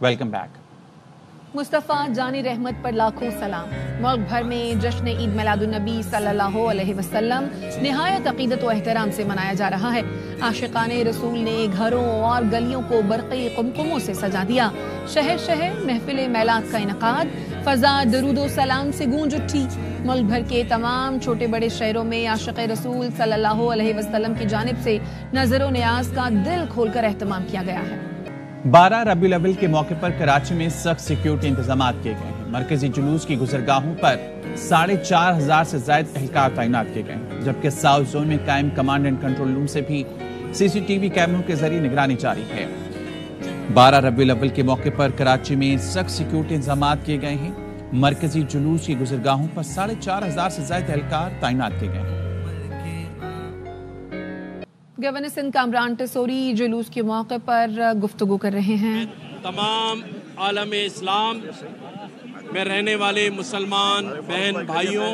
Welcome back. Mustafa जानी रहमत पर लाखों सलाम। मुल्क भर में जश्न ईद मिलादुन्नबी सल्लल्लाहु अलैहि वसल्लम निहायत अक़ीदत व एहतराम से मनाया जा रहा है। आशिकाने रसूल ने घरों और गलियों को बरक़ी कुमकुमों से सजा दिया। शहर शहर महफिल मेलाद का इनक़ाद, फ़ज़ा दरूदो सलाम से गूंज उठी। मुल्क भर के तमाम छोटे बड़े शहरों में आशिक़ रसूल सल्लल्लाहु अलैहि वसल्लम की जानिब से नज़र व नियाज़ का दिल खोलकर एहतमाम किया गया है। 12 रबीउल अव्वल के मौके पर कराची में सख्त सिक्योरिटी इंतजाम किए गए हैं। मरकजी जुलूस की गुजरगाहों पर 4,500 से ज्यादा एहलकार तैनात किए गए हैं, जबकि साउथ जोन में कायम कमांड एंड कंट्रोल रूम से भी CCTV कैमरों के जरिए निगरानी जारी है। 12 रबीउल अव्वल के मौके पर कराची में सख्त सिक्योरिटी इंतजाम किए गए हैं। मरकजी जुलूस की गुजरगाहों पर 4,500 से ज्यादा एहलकार तैनात किए गए हैं। गवर्नर सिंध कामरान टिसोरी जुलूस के मौके पर गुफ्तगू कर रहे हैं। तमाम आलम इस्लाम में रहने वाले मुसलमान बहन भाइयों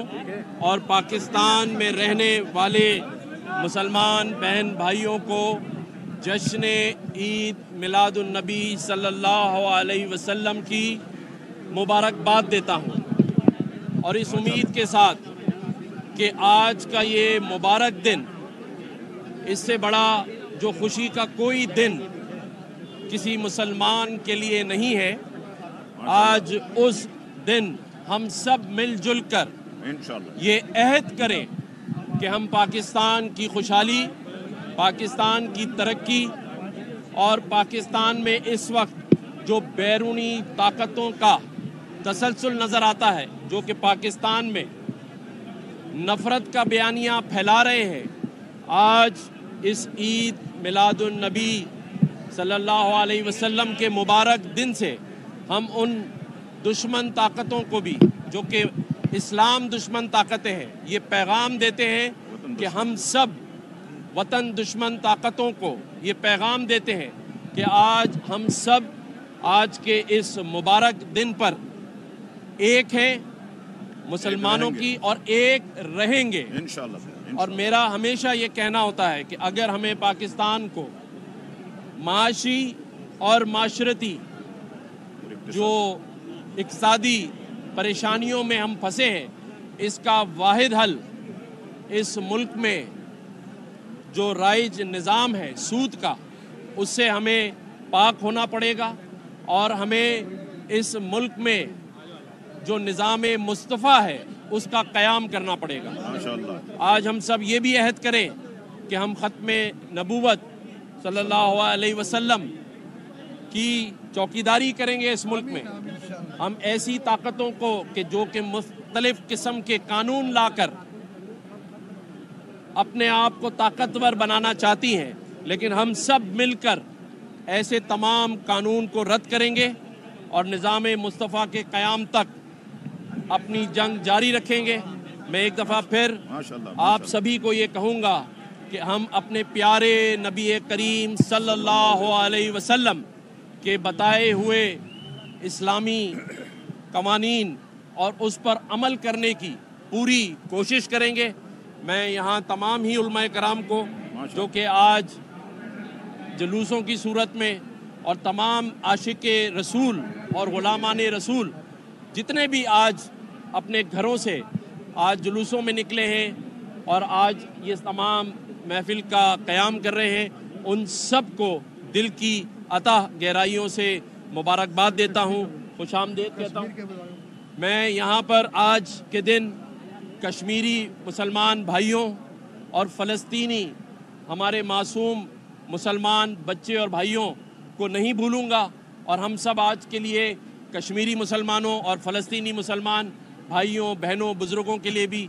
और पाकिस्तान में रहने वाले मुसलमान बहन भाइयों को जश्न ईद मिलादुन्नबी सल्लल्लाहु अलैहि वसल्लम की मुबारकबाद देता हूँ, और इस उम्मीद के साथ कि आज का ये मुबारक दिन, इससे बड़ा जो खुशी का कोई दिन किसी मुसलमान के लिए नहीं है। आज उस दिन हम सब मिलजुल कर ये अहद करें कि हम पाकिस्तान की खुशहाली, पाकिस्तान की तरक्की और पाकिस्तान में इस वक्त जो बैरूनी ताकतों का तसलसल नज़र आता है, जो कि पाकिस्तान में नफ़रत का बयानिया फैला रहे हैं, आज इस ईद मिलादुन्नबी सल्लल्लाहु अलैहि वसल्लम के मुबारक दिन से हम उन दुश्मन ताकतों को भी, जो कि इस्लाम दुश्मन ताकतें हैं, ये पैगाम देते हैं कि हम सब वतन दुश्मन ताकतों को ये पैगाम देते हैं कि आज हम सब आज के इस मुबारक दिन पर एक हैं मुसलमानों की, और एक रहेंगे इंशाअल्लाह। और मेरा हमेशा ये कहना होता है कि अगर हमें पाकिस्तान को माशी और माशरती जो इक़्तिसादी परेशानियों में हम फंसे हैं, इसका वाहिद हल इस मुल्क में जो राइज निज़ाम है सूद का, उससे हमें पाक होना पड़ेगा, और हमें इस मुल्क में जो निज़ाम मुस्तफ़ा है उसका क़याम करना पड़ेगा। आज हम सब ये भी अहद करें कि हम ख़त्म नबूवत सल्लल्लाहु अलैहि वसल्लम की चौकीदारी करेंगे इस मुल्क में। हम ऐसी ताकतों को कि जो कि मुख्तलिफ़ किस्म के कानून लाकर अपने आप को ताकतवर बनाना चाहती हैं, लेकिन हम सब मिलकर ऐसे तमाम कानून को रद्द करेंगे और निज़ाम मुस्तफ़ा के क़याम तक अपनी जंग जारी रखेंगे। मैं एक दफ़ा फिर आप सभी को ये कहूँगा कि हम अपने प्यारे नबी करीम सल्लल्लाहु अलैहि वसल्लम के बताए हुए इस्लामी कवानीन और उस पर अमल करने की पूरी कोशिश करेंगे। मैं यहाँ तमाम ही उलमाए कराम को, जो कि आज जुलूसों की सूरत में, और तमाम आशिक़ रसूल और ग़ुलामान रसूल जितने भी आज अपने घरों से आज जुलूसों में निकले हैं और आज ये तमाम महफिल का क़याम कर रहे हैं, उन सब को दिल की अतः गहराइयों से मुबारकबाद देता हूँ, खुशामदीद कहता हूँ। मैं यहाँ पर आज के दिन कश्मीरी मुसलमान भाइयों और फ़लस्तीनी हमारे मासूम मुसलमान बच्चे और भाइयों को नहीं भूलूँगा, और हम सब आज के लिए कश्मीरी मुसलमानों और फ़लस्तीनी मुसलमान भाइयों बहनों बुज़ुर्गों के लिए भी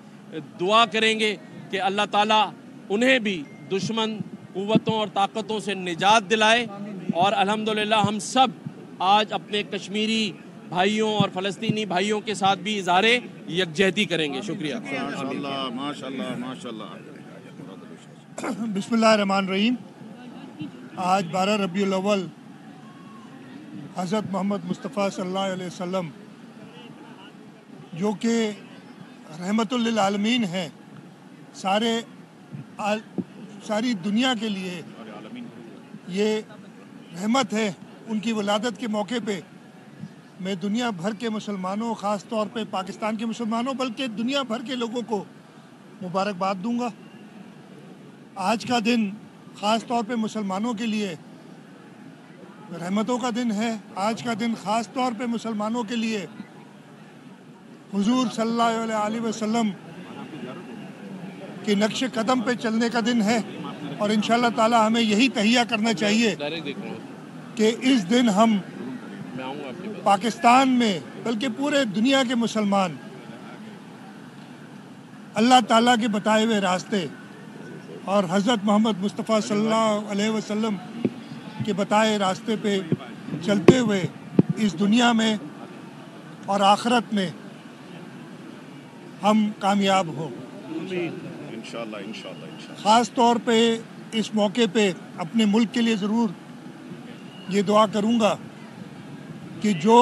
दुआ करेंगे कि अल्लाह ताला उन्हें भी दुश्मन क़ुव्वतों और ताकतों से निजात दिलाए। और अल्हम्दुलिल्लाह हम सब आज अपने कश्मीरी भाइयों और फ़लस्तीनी भाइयों के साथ भी इज़हारे यकजहती करेंगे। शुक्रिया। माशाअल्लाह माशाअल्लाह माशाअल्लाह। बिस्मिल्लाहिर्रहमानिर्रहीम। आज 12 रबीउल अव्वल हज़रत मोहम्मद मुस्तफ़ा सल्लल्लाहु अलैहि वसल्लम, जो कि रहमतुल लिल आलमीन है, सारी दुनिया के लिए ये रहमत है, उनकी वलादत के मौके पे मैं दुनिया भर के मुसलमानों, ख़ास तौर पे पाकिस्तान के मुसलमानों, बल्कि दुनिया भर के लोगों को मुबारकबाद दूंगा। आज का दिन ख़ास तौर पे मुसलमानों के लिए रहमतों का दिन है। आज का दिन ख़ास तौर पे मुसलमानों के लिए हुजूर सल्लल्लाहु अलैहि वसल्लम के नक्श कदम पे चलने का दिन है, और इंशाअल्लाह ताला हमें यही तहिया करना चाहिए कि इस दिन हम पाकिस्तान में बल्कि पूरे दुनिया के मुसलमान अल्लाह ताला के बताए हुए रास्ते और हज़रत मोहम्मद मुस्तफ़ा सल्लल्लाहु अलैहि वसल्लम के बताए रास्ते पे चलते हुए इस दुनिया में और आखिरत में हम कामयाब हों इंशाअल्लाह इंशाअल्लाह। ख़ास तौर पे इस मौके पे अपने मुल्क के लिए ज़रूर ये दुआ करूँगा कि जो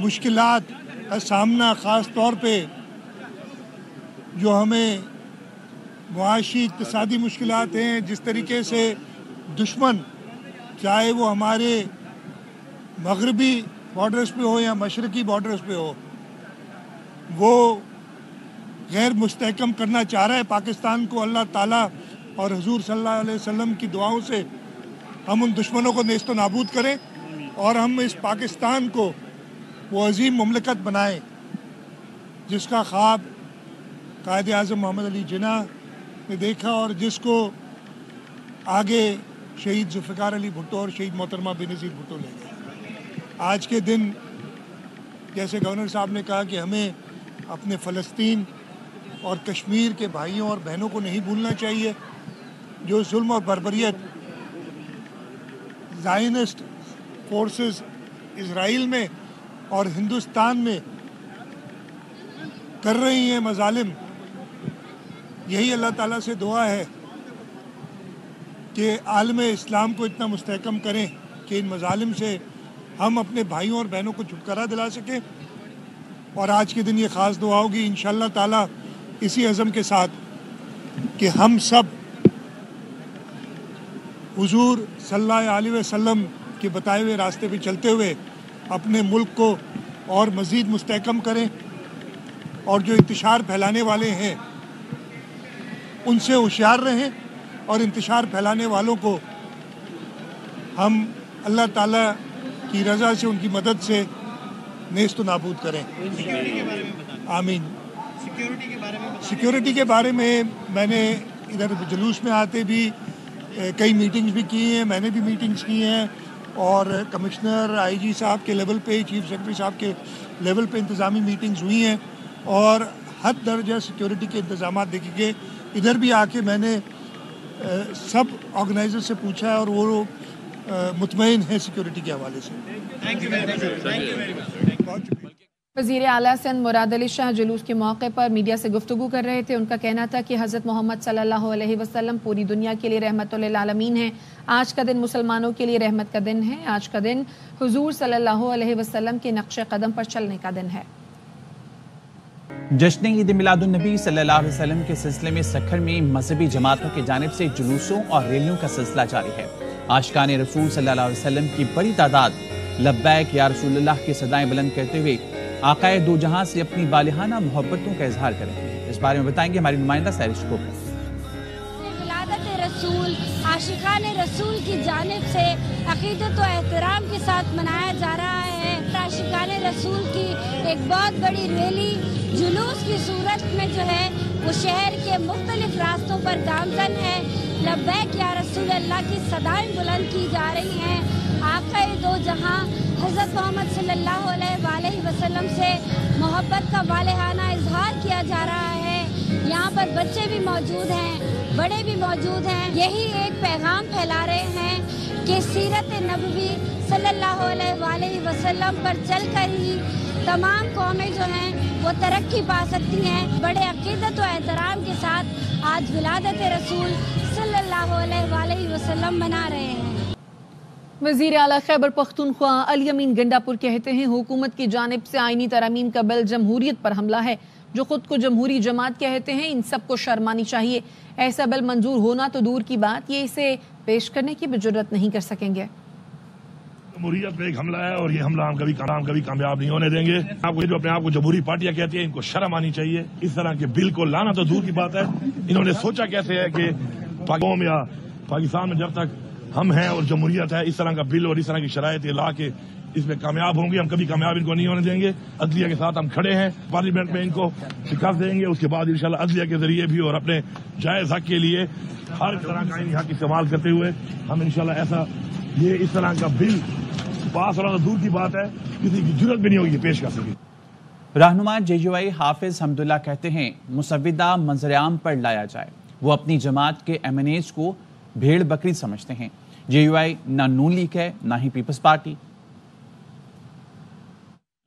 मुश्किलात का सामना ख़ास तौर पे जो हमें मुआशी इक़्तिसादी मुश्किलात हैं, जिस तरीके से दुश्मन चाहे वो हमारे मगरबी बॉर्डर्स पे हो या मशरक़ी बॉर्डर्स पे हो, वो गैर मुस्तहकम करना चाह रहा है पाकिस्तान को, अल्लाह ताला और हुजूर सल्लल्लाहु अलैहि वसल्लम की दुआओं से हम उन दुश्मनों को नेस्त नाबूद करें और हम इस पाकिस्तान को वो अजीम मुमलकत बनाएं जिसका ख्वाब कायद आज़म मोहम्मद अली जिन्ना ने देखा और जिसको आगे शहीद जुल्फ़िकार अली भुट्टो और शहीद मोहतरमा बेनज़ीर भुट्टो ले गए। आज के दिन जैसे गवर्नर साहब ने कहा कि हमें अपने फ़लस्तीन और कश्मीर के भाइयों और बहनों को नहीं भूलना चाहिए जो जुल्म और बर्बरियत ज़ायनिस्ट फोर्सेस इज़राइल में और हिंदुस्तान में कर रही हैं मज़ालिम। यही अल्लाह ताला से दुआ है कि आलम इस्लाम को इतना मुस्तहकम करें कि इन मज़ालिम से हम अपने भाइयों और बहनों को छुटकारा दिला सकें। और आज के दिन ये ख़ास दुआ होगी इंशाअल्लाह ताला इसी अज़म के साथ कि हम सब हुजूर सल्लल्लाहु अलैहि वसल्लम के बताए हुए रास्ते पे चलते हुए अपने मुल्क को और मज़ीद मुस्तहकम करें, और जो इंतशार फैलाने वाले हैं उनसे होशियार रहें, और इंतशार फैलाने वालों को हम अल्लाह ताला की रज़ा से उनकी मदद से नेस्त नाबूद करें। आमीन। सिक्योरिटी के बारे में मैंने इधर जुलूस में आते भी कई मीटिंग्स भी की हैं, मैंने भी मीटिंग्स की हैं, और कमिश्नर आईजी साहब के लेवल पे, चीफ सेक्रेटरी साहब के लेवल पे इंतज़ामी मीटिंग्स हुई हैं, और हद दर्जा सिक्योरिटी के इंतज़ाम देखेंगे। इधर भी आके मैंने सब ऑर्गेनाइजर से पूछा है और वो मुतमईन है सिक्योरिटी के हवाले से। वज़ीर आला सिंध मुराद अली शाह जुलूस के मौके पर मीडिया से गुफ्तगू कर रहे थे। उनका कहना था कि हज़रत मोहम्मद सल्लल्लाहु अलैहि वसल्लम पूरी दुनिया के लिए रहमतुल लिल आलमीन है। आज का दिन मुसलमानों के लिए रहमत का दिन है। आज का दिन हुजूर सल्लल्लाहु अलैहि वसल्लम के नक्शे कदम पर चलने का दिन है। जश्न ईद मिलादुन्नबी सल्लल्लाहु अलैहि वसल्लम के सिलसिले में सखर में मजहबी जमातों की जानिब से जुलूसों और रैलियों का सिलसिला जारी है। आशिकाने रसूल सल्लल्लाहु अलैहि वसल्लम की बड़ी तादाद लब्बैक या रसूलुल्लाह की सदाएं बुलंद करते हुए आकाए दो जहां से अपनी वालिहाना मोहब्बतों का इजहार करेंगे। इस बारे में बताएंगे हमारी नुमाइंदा सैरिश को। विलादत रसूल आशिकाने रसूल की जानिब से अकीदत व एहतराम के साथ मनाया जा रहा है। आशिकाने रसूल की एक बहुत बड़ी रैली जुलूस की सूरत में जो है वो शहर के मुख्तलिफ रास्तों पर गामजन है। लब्बैक या रसूल अल्लाह की सदाएं बुलंद की जा रही हैं। आकाए दो जहां हज़रत मोहम्मद सल्लल्लाहु अलैहि वसल्लम से मोहब्बत का वालिहाना इजहार किया जा रहा है। यहाँ पर बच्चे भी मौजूद हैं, बड़े भी मौजूद हैं। यही एक पैगाम फैला रहे हैं कि सीरत नबवी सल्लल्लाहु अलैहि वसल्लम पर चलकर ही तमाम कौमें जो हैं वो तरक्की पा सकती हैं। बड़े अकीदत व एहतराम के साथ आज विलादत रसूल सल्लल्लाहु अलैहि वसल्लम मना रहे हैं। वज़ीर आला खैबर पख्तूनख्वा अली अमीन गंडापुर कहते हैं हुकूमत की जानिब से आईनी तरमीम का बिल जमहूरियत पर हमला है। जो खुद को जमहूरी जमात कहते हैं इन सबको शर्मानी चाहिए। ऐसा बिल मंजूर होना तो दूर की बात, ये इसे पेश करने की भी जुर्रत नहीं कर सकेंगे। جمہوریت پہ ایک حملہ ہے اور یہ حملہ ہم کبھی کامیاب نہیں ہونے دیں گے. آپ کو جو اپنے آپ کو جمہوری پارٹیاں کہتی ہیں ان کو شرم آنی چاہیے. اس طرح کے بل کو لانا تو دور کی بات ہے, انہوں نے سوچا کیسے ہے کہ قوم یا پاکستان میں جب تک ہم ہیں اور جمہوریت ہے اس طرح کا بل اور اس طرح کی شرائط لا کے اس میں کامیاب ہوں گے. ہم کبھی کامیاب ان کو نہیں ہونے دیں گے. عدلیہ کے ساتھ ہم کھڑے ہیں, پارلیمنٹ میں ان کو شکست دیں گے. اس کے بعد انشاءاللہ عدلیہ کے ذریعے بھی اور اپنے جائز حق کے لیے ہر طرح کا حق استعمال کرتے ہوئے ہم انشاءاللہ ایسا یہ اس طرح کا بل پاس ہونا تو دور کی بات ہے, کسی کی ضرورت بھی نہیں ہوگی پیش کر سکے. رہنما JUI حافظ حمداللہ کہتے ہیں مسودہ منظر عام پر لایا جائے. وہ اپنی جماعت کے MNAs کو بھیڑ بکری سمجھتے ہیں. JUI نہ نون لیگ ہے نہ ہی پیپلز پارٹی.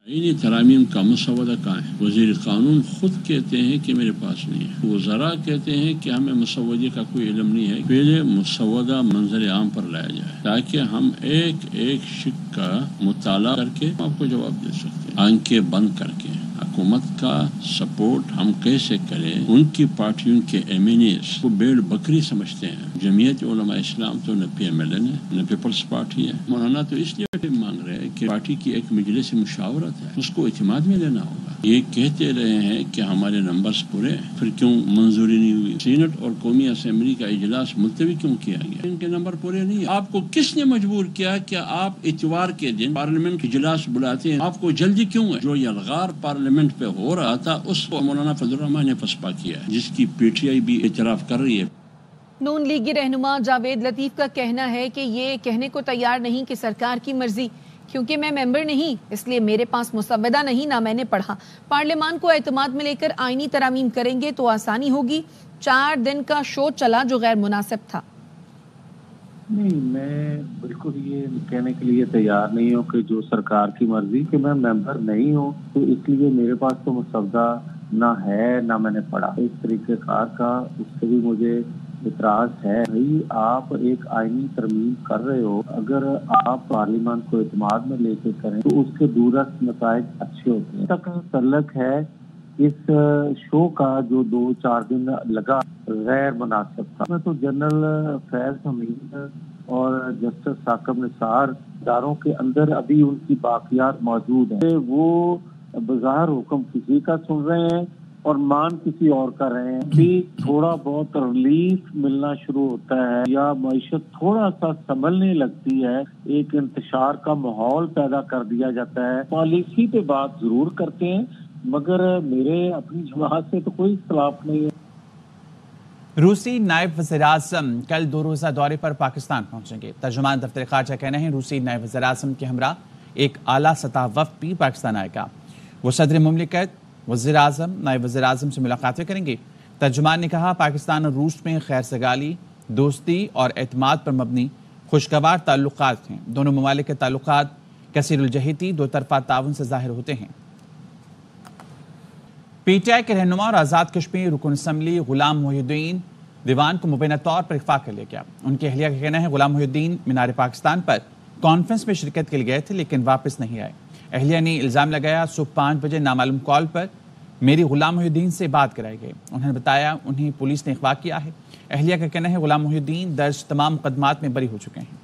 آئینی ترامیم کا مسودہ کہاں ہے؟ وزیر قانون خود کہتے ہیں کہ میرے پاس نہیں ہے. وزراء کہتے ہیں کہ ہمیں مسودے کا کوئی علم نہیں ہے. پہلے مسودہ منظر عام پر لایا جائے تاکہ ہم ایک ایک شق کا مطالعہ کر کے آپ کو جواب دے سکتے ہیں. آنکھیں بند کر کے حکومت کا سپورٹ ہم کیسے کریں؟ ان کی پارٹیوں کے MNAs کو بھیڑ بکری سمجھتے ہیں. جمعیت علماء اسلام تو نہ PMLN ہے نہ پیپلز پارٹی ہے. مولانا تو اس لیے مانگ رہے ہیں کہ پارٹی کی ایک مجلس مشاورت ہے, اس کو اعتماد میں لینا ہوگا. یہ کہتے رہے ہیں کہ ہمارے نمبرز پورے ہیں, پھر کیوں منظوری نہیں ہوئی؟ سینٹ اور قومی اسمبلی کا اجلاس ملتوی کیوں کیا گیا؟ ان کے نمبر پورے نہیں ہیں. آپ کو کس نے مجبور کیا کہ آپ اتوار کے دن پارلیمنٹ اجلاس بلاتے ہیں؟ آپ کو جلدی کیوں ہے؟ جو یلغار پارلیمنٹ پہ ہو رہا تھا اس کو مولانا فضل الرحمان نے پسپا کیا ہے, جس کی PTI بھی اعتراف کر رہی ہے. نون لیگی رہنما جاوید لطیف کا کہنا ہے کہ یہ کہنے کو تیار نہیں کہ سرکار کی مرضی, کیونکہ میں ممبر نہیں اس لیے میرے پاس مسودہ نہیں نہ میں نے پڑھا. پارلیمان کو اعتماد میں لے کر آئینی ترامیم کریں گے تو آسانی ہوگی. 4 دن کا شو چلا جو غیر مناسب تھا. نہیں, میں بالکل یہ کہنے کے لیے تیار نہیں ہوں کہ جو سرکار کی مرضی, کہ میں ممبر نہیں ہوں تو اس لیے میرے پاس تو مسودہ نہ ہے نہ میں نے پڑھا. اس طریقہ کار کا اس سے بھی مجھے اعتراض ہے. بھائی آپ ایک آئینی ترمیم کر رہے ہو, اگر آپ پارلیمان کو اعتماد میں لے کے کریں تو اس کے دورست نتائج اچھے ہوتے ہیں. تک تعلق ہے اس شو کا جو 2-4 دن لگا غیر مناسب تھا. میں تو جنرل فیض حمید اور جسٹس ثاقب نثار اداروں کے اندر ابھی ان کی باقیات موجود ہیں. وہ بظاہر حکم کسی کا سن رہے ہیں اور مان کسی اور کا رہے ہیں. بھی تھوڑا بہت ریلیف ملنا شروع ہوتا ہے یا معیشت تھوڑا سا سنبھلنے لگتی ہے, ایک انتشار کا ماحول پیدا کر دیا جاتا ہے. پالیسی پہ بات ضرور کرتے ہیں مگر میرے اپنی جماعت سے تو کوئی اختلاف نہیں ہے. روسی نائب وزیر اعظم کل 2 روزہ دورے پر پاکستان پہنچیں گے. ترجمان دفتر خارجہ کہنا ہے روسی نائب وزیر اعظم کے ہمراہ ایک اعلیٰ سطح وفد بھی پاکستان آئے گا. وہ صدر مملکت, وزیر اعظم, نائب وزیر اعظم سے ملاقاتیں کریں گے. ترجمان نے کہا پاکستان اور روس میں خیر سگالی, دوستی اور اعتماد پر مبنی خوشگوار تعلقات ہیں. دونوں ممالک کے تعلقات کثیر الجہتی دو طرفہ تعاون سے ظاہر ہوتے ہیں. PTI کے رہنما اور آزاد کشمیر رکن اسمبلی غلام محی الدین دیوان کو مبینہ طور پر اغوا کر لیا گیا. ان کے اہلیہ کا کہنا ہے غلام محی الدین مینار پاکستان پر کانفرنس میں شرکت کے لیے گئے تھے لیکن واپس نہیں آئے. اہلیہ نے الزام لگایا صبح 5 بجے نامعلوم کال پر میری غلام محی الدین سے بات کرائی گئی. انہوں نے بتایا انہیں پولیس نے اغوا کیا ہے. اہلیہ کا کہنا ہے غلام محی الدین درج تمام مقدمات میں بری ہو چکے ہیں.